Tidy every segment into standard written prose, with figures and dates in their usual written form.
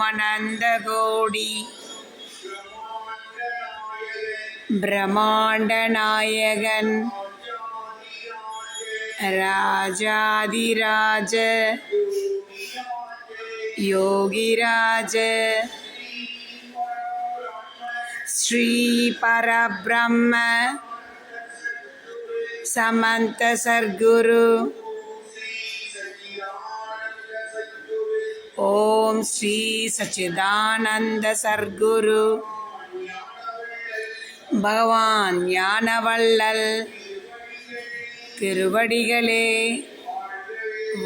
சச்சிதானந்த கோடி பிரம்மாண்ட நாயகன் ராஜாதிராஜ யோகிராஜ ஸ்ரீ பரபிரம்ம சமந்த சர்க்குரு ஓம் ஸ்ரீ சச்சிதானந்த சர்க்குரு பகவான் ஞானவள்ளல் திருவடிகளே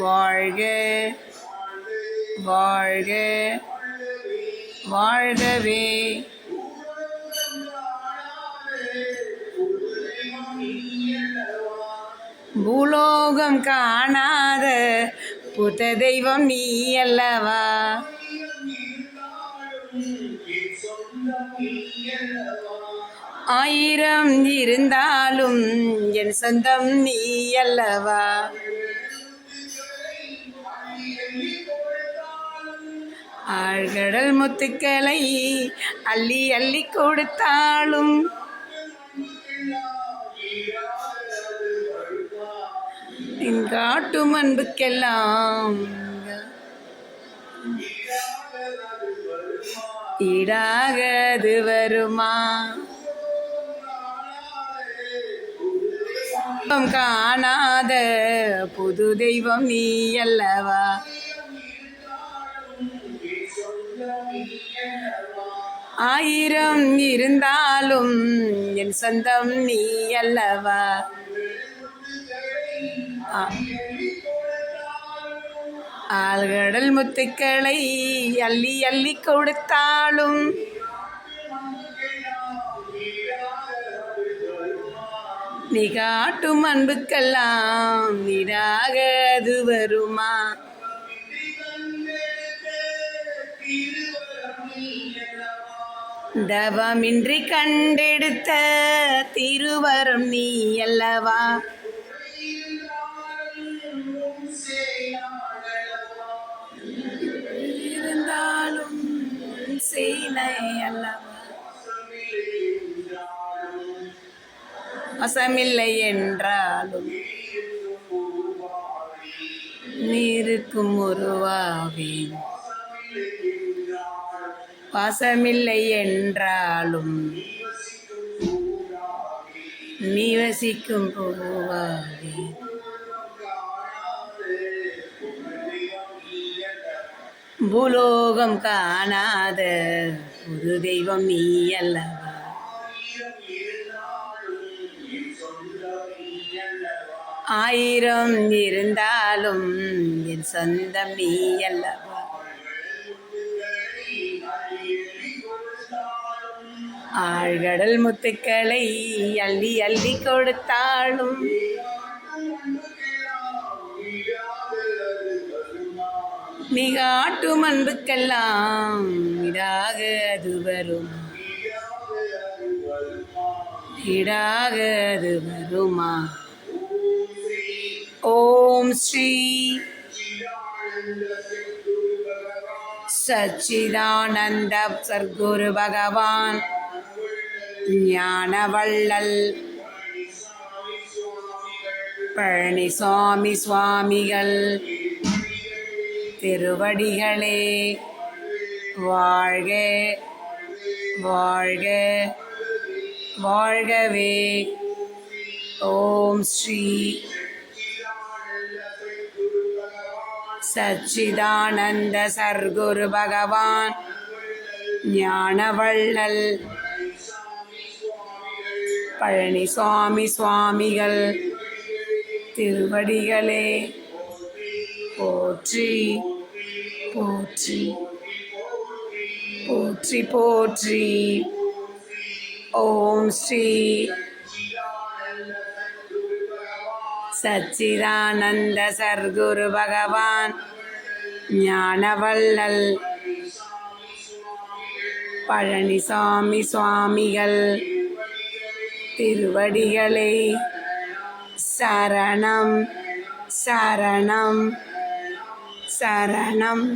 வாழ்க வாழ்க வாழ்கவே. பூலோகம் காணாத புத்த தெய்வம் நீ அல்லவா, ஆயிரம் இருந்தாலும் என் சொந்தம் நீ அல்லவா, ஆழ்கடல் முத்துக்களை அள்ளி அள்ளி கொடுத்தாலும் காட்டும் அன்புக்கெல்லாம் ஈடாகது வருமா, காணாத புது தெய்வம் நீ அல்லவா, ஆயிரம் இருந்தாலும் என் சொந்தம் நீ அல்லவா, ஆழ்கடல் முத்துக்களை அள்ளி அள்ளி கொடுத்தாலும் நீ காட்டும் அன்புக்கெல்லாம் ஈடாகது வருமா, தவமின்றி கண்டெடுத்த திருவரம் நீ அல்லவா, இருந்தாலும் செய்லை அல்லவா, வசமில்லை என்றாலும் நீருக்கும் உருவாவேன், பாசமில்லை என்றாலும் நீ வசிக்கும் பூவாவேன், பூலோகம் காணாத புது தெய்வம் நீ அல்லவா, ஆயிரம் இருந்தாலும் என் சொந்தம் நீ அல்லவா, ஆழ்கடல் முத்துக்களை அள்ளி அள்ளி கொடுத்தாலும் நீ காட்டும் அன்புக்கெல்லாம் ஈடாக அது வரும், ஈடாக அது வருமா. ஓம் ஸ்ரீ சச்சிதானந்த சர்க்குரு பகவான் ஞானவள்ளல் பழனிசாமி சுவாமிகள் திருவடிகளே வாழ்க வாழ்க வாழ்கவே. ஓம் ஸ்ரீ சச்சிதானந்த சர்க்குரு பகவான் ஞானவள்ளல் பழனிசாமி சுவாமிகள் திருவடிகளே போற்றி போற்றி போற்றி போற்றி. ஓம் ஸ்ரீ சச்சிதானந்த சர்க்குரு பகவான் ஞானவள்ளல் பழனிசாமி சுவாமிகள் திருவடிகளே சரணம் சரணம் சரணம்.